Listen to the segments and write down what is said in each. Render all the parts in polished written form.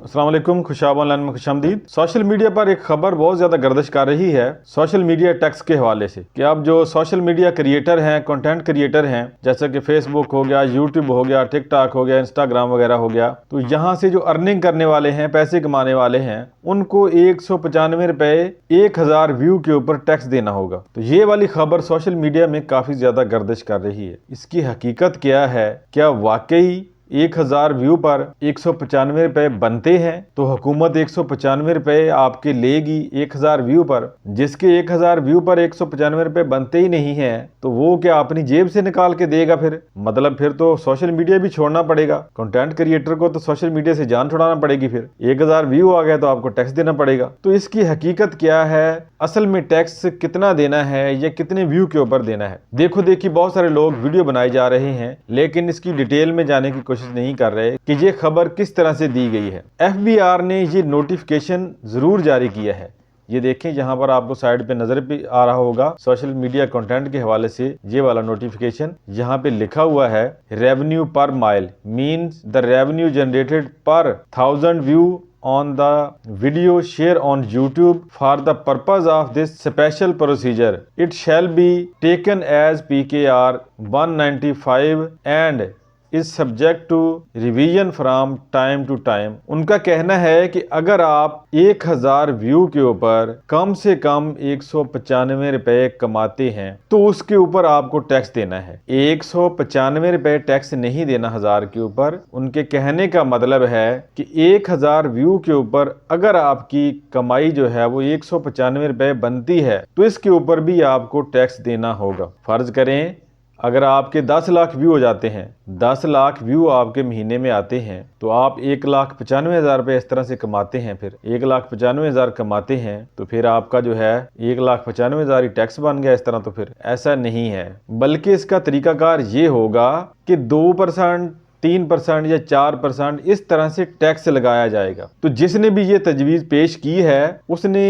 अस्सलाम वालेकुम, खुशाब ऑनलाइन में खुशामदीद। सोशल मीडिया पर एक खबर बहुत ज़्यादा गर्दिश कर रही है सोशल मीडिया टैक्स के हवाले से कि अब जो सोशल मीडिया क्रिएटर हैं, कंटेंट क्रिएटर हैं, जैसे कि फेसबुक हो गया, यूट्यूब हो गया, टिकटॉक हो गया, इंस्टाग्राम वगैरह हो गया, तो यहाँ से जो अर्निंग करने वाले हैं, पैसे कमाने वाले हैं, उनको 195 रुपए 1000 व्यू के ऊपर टैक्स देना होगा। तो ये वाली खबर सोशल मीडिया में काफ़ी ज़्यादा गर्दिश कर रही है। इसकी हकीकत क्या है? क्या वाकई 1000 व्यू पर 195 रुपए बनते हैं? तो हुकूमत 195 रुपए आपके लेगी 1000 व्यू पर, जिसके 1000 व्यू पर 195 रुपए बनते ही नहीं हैं, तो वो क्या अपनी जेब से निकाल के देगा? फिर मतलब फिर तो सोशल मीडिया भी छोड़ना पड़ेगा। कंटेंट क्रिएटर को तो सोशल मीडिया से जान छुड़ाना पड़ेगी। फिर 1000 व्यू आ गया तो आपको टैक्स देना पड़ेगा। तो इसकी हकीकत क्या है? असल में टैक्स कितना देना है या कितने व्यू के ऊपर देना है? देखो देखिए, बहुत सारे लोग वीडियो बनाए जा रहे हैं, लेकिन इसकी डिटेल में जाने की कोशिश नहीं कर रहे कि ये खबर किस तरह से दी गई है। FBR ने ये नोटिफिकेशन जरूर जारी किया है। ये देखें, यहाँ पर आपको साइड पे नजर भी आ रहा होगा सोशल मीडिया कंटेंट के हवाले से ये वाला नोटिफिकेशन। यहाँ पे लिखा हुआ है revenue per mile means the revenue generated पर 1000 view on the video share on YouTube for the purpose of this special procedure. It shall be taken as PKR 195 and is subject to revision from time to time. उनका कहना है कि अगर आप 1000 view के ऊपर कम से कम 195 रुपए कमाते हैं तो उसके ऊपर आपको टैक्स देना है। 195 रुपए टैक्स नहीं देना 1000 के ऊपर। उनके कहने का मतलब है कि 1000 व्यू के ऊपर अगर आपकी कमाई जो है वो 195 रुपए बनती है तो इसके ऊपर भी आपको टैक्स देना होगा। फर्ज करें अगर आपके 10 लाख व्यू हो जाते हैं, 10 लाख व्यू आपके महीने में आते हैं, तो आप 1,95,000 रुपये इस तरह से कमाते हैं। फिर 1,95,000 कमाते हैं तो फिर आपका जो है 1,95,000 ही टैक्स बन गया। इस तरह तो फिर ऐसा नहीं है, बल्कि इसका तरीकाकार ये होगा कि 2%, 3% या 4% इस तरह से टैक्स लगाया जाएगा। तो जिसने भी ये तजवीज़ पेश की है उसने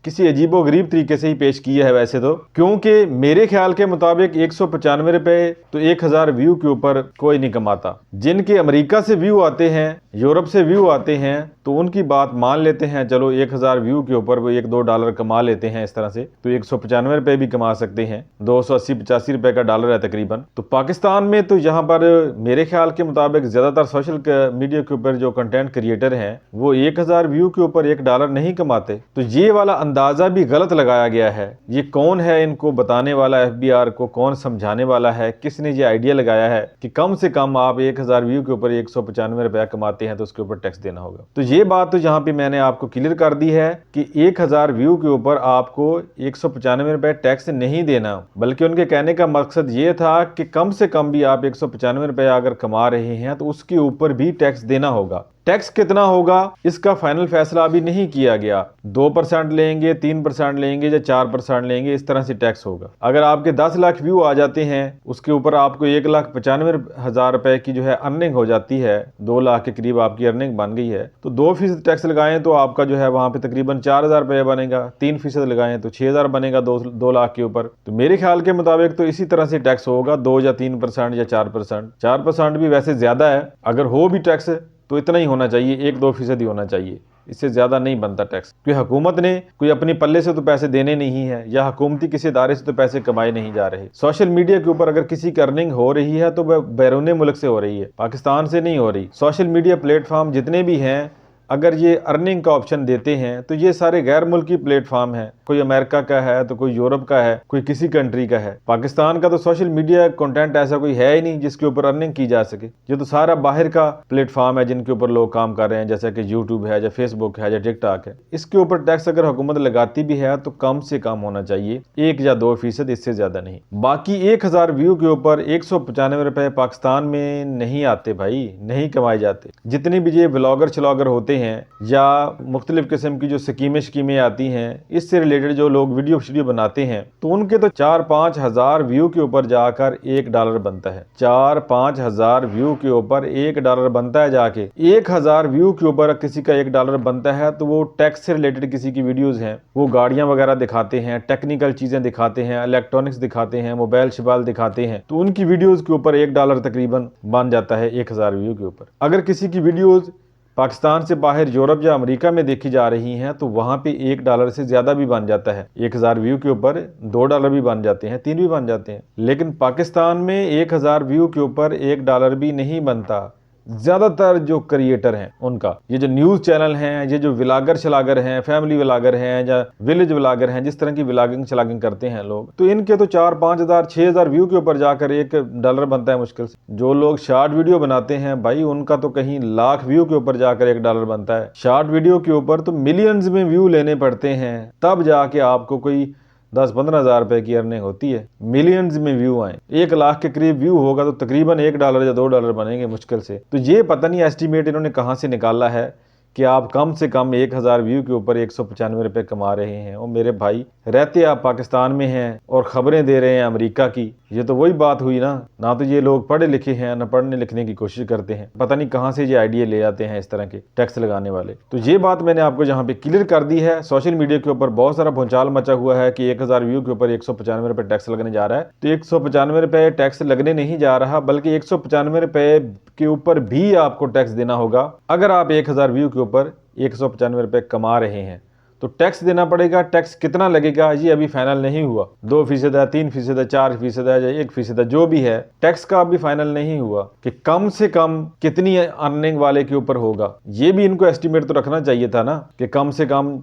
किसी अजीबो गरीब तरीके से ही पेश किया है वैसे तो, क्योंकि मेरे ख्याल के मुताबिक 195 रुपए तो 1000 व्यू के ऊपर कोई नहीं कमाता। जिनके अमेरिका से व्यू आते हैं, यूरोप से व्यू आते हैं, तो उनकी बात मान लेते हैं, चलो 1000 व्यू के ऊपर वो $1-2 कमा लेते हैं इस तरह से, तो 195 रुपए भी कमा सकते हैं। 280-85 रुपए का डॉलर है तकरीबन। तो पाकिस्तान में तो यहाँ पर मेरे ख्याल के मुताबिक ज्यादातर सोशल मीडिया के ऊपर जो कंटेंट क्रिएटर हैं वो 1000 व्यू के ऊपर $1 नहीं कमाते। तो ये वाला अंदाजा भी गलत लगाया गया है। ये कौन है इनको बताने वाला? FBR को कौन समझाने वाला है? किसने ये आइडिया लगाया है कि कम से कम आप 1000 व्यू के ऊपर 195 रुपया कमाते हैं तो उसके ऊपर टैक्स देना होगा? तो ये बात तो यहाँ पे मैंने आपको क्लियर कर दी है कि 1000 व्यू के ऊपर आपको 195 रुपए टैक्स नहीं देना, बल्कि उनके कहने का मकसद ये था कि कम से कम भी आप 195 रुपए अगर कमा रहे हैं तो उसके ऊपर भी टैक्स देना होगा। टैक्स कितना होगा इसका फाइनल फैसला अभी नहीं किया गया। 2% लेंगे, 3% लेंगे या 4% लेंगे, इस तरह से टैक्स होगा। अगर आपके 10 लाख व्यू आ जाते हैं, उसके ऊपर आपको 1,95,000 रुपए की जो है अर्निंग हो जाती है, 2 लाख के करीब आपकी अर्निंग बन गई है, तो 2% टैक्स लगाएं तो आपका जो है वहां पे तकरीबन 4000 रुपए बनेगा। 3% लगाएं तो 6000 बनेगा 2 लाख के ऊपर। तो मेरे ख्याल के मुताबिक तो इसी तरह से टैक्स होगा, 2 या 3% या 4%। 4% भी वैसे ज्यादा है, अगर हो भी टैक्स तो इतना ही होना चाहिए, 1-2% ही होना चाहिए, इससे ज्यादा नहीं बनता टैक्स। क्योंकि हुकूमत ने कोई अपनी पल्ले से तो पैसे देने नहीं है, या हुकूमती किसी इदारे से तो पैसे कमाए नहीं जा रहे। सोशल मीडिया के ऊपर अगर किसी की अर्निंग हो रही है तो वह बैरून मुल्क से हो रही है, पाकिस्तान से नहीं हो रही। सोशल मीडिया प्लेटफॉर्म जितने भी हैं, अगर ये अर्निंग का ऑप्शन देते हैं तो ये सारे गैर मुल्की प्लेटफॉर्म हैं। कोई अमेरिका का है तो कोई यूरोप का है, कोई किसी कंट्री का है। पाकिस्तान का तो सोशल मीडिया कंटेंट ऐसा कोई है ही नहीं जिसके ऊपर अर्निंग की जा सके। ये तो सारा बाहर का प्लेटफॉर्म है जिनके ऊपर लोग काम कर रहे हैं, जैसा कि यूट्यूब है या फेसबुक है या टिकटॉक है। इसके ऊपर टैक्स अगर हुकूमत लगाती भी है तो कम से कम होना चाहिए 1 या 2%, इससे ज्यादा नहीं। बाकी 1000 व्यू के ऊपर 195 रुपए पाकिस्तान में नहीं आते भाई, नहीं कमाए जाते। जितने भी ये ब्लॉगर श्लॉगर होते हैं या मुख्तलिफ किस्म की जो स्कीमें आती हैं, इससे रिलेटेड जो लोग वीडियो बनाते हैं, तो उनके तो 4-5 हजार व्यू के ऊपर जाकर $1 बनता है। 4-5 हजार व्यू के ऊपर $1 बनता है जाके। 1000 व्यू के ऊपर किसी का $1 बनता है तो वो टैक्स से रिलेटेड किसी की वीडियोज हैं, वो गाड़ियां वगैरह दिखाते हैं, टेक्निकल चीजें दिखाते हैं, इलेक्ट्रॉनिक्स दिखाते हैं, मोबाइल शबाइल दिखाते हैं, तो उनकी वीडियोज के ऊपर $1 तकरीबन बन जाता है 1000 व्यू के ऊपर। अगर किसी की वीडियोज पाकिस्तान से बाहर यूरोप या अमेरिका में देखी जा रही हैं तो वहां पे $1 से ज्यादा भी बन जाता है। 1000 व्यू के ऊपर $2 भी बन जाते हैं, 3 भी बन जाते हैं। लेकिन पाकिस्तान में 1000 व्यू के ऊपर $1 भी नहीं बनता। ज्यादातर जो क्रिएटर हैं उनका, ये जो न्यूज चैनल हैं, ये जो व्लॉगर शलागर हैं, फैमिली व्लॉगर हैं या विलेज व्लॉगर हैं, जिस तरह की व्लॉगिंग शलागिंग करते हैं लोग, तो इनके तो 4-5 हजार 6 हजार व्यू के ऊपर जाकर $1 बनता है मुश्किल से। जो लोग शॉर्ट वीडियो बनाते हैं भाई, उनका तो कहीं लाख व्यू के ऊपर जाकर $1 बनता है। शॉर्ट वीडियो के ऊपर तो मिलियंस में व्यू लेने पड़ते हैं, तब जाके आपको कोई 10-15 हजार रुपए की अर्निंग होती है। मिलियंस में व्यू आए, 1 लाख के करीब व्यू होगा तो तकरीबन $1 या $2 बनेंगे मुश्किल से। तो ये पता नहीं एस्टिमेट इन्होंने कहाँ से निकाला है कि आप कम से कम 1000 व्यू के ऊपर 195 रुपए कमा रहे हैं। और मेरे भाई, रहते आप पाकिस्तान में हैं और खबरें दे रहे हैं अमेरिका की, ये तो वही बात हुई ना तो ये लोग पढ़े लिखे हैं, ना पढ़ने लिखने की कोशिश करते हैं। पता नहीं कहाँ से ये आइडिया ले आते हैं इस तरह के टैक्स लगाने वाले। तो ये बात मैंने आपको यहाँ पे क्लियर कर दी है। सोशल मीडिया के ऊपर बहुत सारा भूचाल मचा हुआ है कि 1000 व्यू के ऊपर 195 रुपए टैक्स लगने जा रहा है। तो 195 रुपए टैक्स लगने नहीं जा रहा, बल्कि 195 रुपए के ऊपर भी आपको टैक्स देना होगा। अगर आप 1000 व्यू के ऊपर 195 रुपए कमा रहे हैं तो टैक्स देना पड़ेगा। टैक्स कितना लगेगा ये अभी फाइनल नहीं हुआ, 2% है, 3% है, 4% है या 1% है, जो भी है, टैक्स का अभी फाइनल नहीं हुआ कि कम से कम कितनी अर्निंग वाले के ऊपर होगा। ये भी इनको एस्टिमेट तो रखना चाहिए था ना कि कम से कम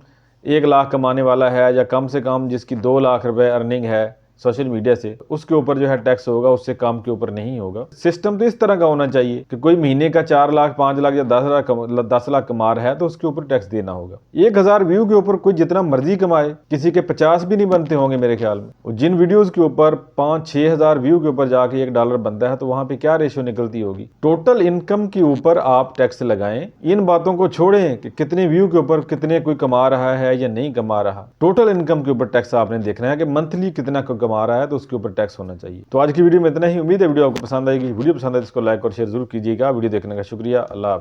1 लाख कमाने वाला है या कम से कम जिसकी 2 लाख रुपए अर्निंग है सोशल मीडिया से, उसके ऊपर जो है टैक्स होगा, उससे कम के ऊपर नहीं होगा। सिस्टम तो इस तरह का होना चाहिए कि कोई महीने का 4 लाख 5 लाख या 10 लाख कमा रहा है तो उसके ऊपर टैक्स देना होगा। 1000 व्यू के ऊपर कोई जितना मर्जी कमाए, किसी के 50 भी नहीं बनते होंगे मेरे ख्याल में। और जिन वीडियोज के ऊपर 5-6 हजार व्यू के ऊपर जाके $1 बनता है तो वहां पे क्या रेशियो निकलती होगी। टोटल इनकम के ऊपर आप टैक्स लगाएं। इन बातों को छोड़ें कि कितने व्यू के ऊपर कितने कोई कमा रहा है या नहीं कमा रहा। टोटल इनकम के ऊपर टैक्स आपने देखना है कि मंथली कितना कमा रहा है तो उसके ऊपर टैक्स होना चाहिए। तो आज की वीडियो में इतना ही। उम्मीद है वीडियो आपको पसंद आएगी। वीडियो पसंद है तो इसको लाइक और शेयर जरूर कीजिएगा। वीडियो देखने का शुक्रिया। अल्लाह हाफ़िज़।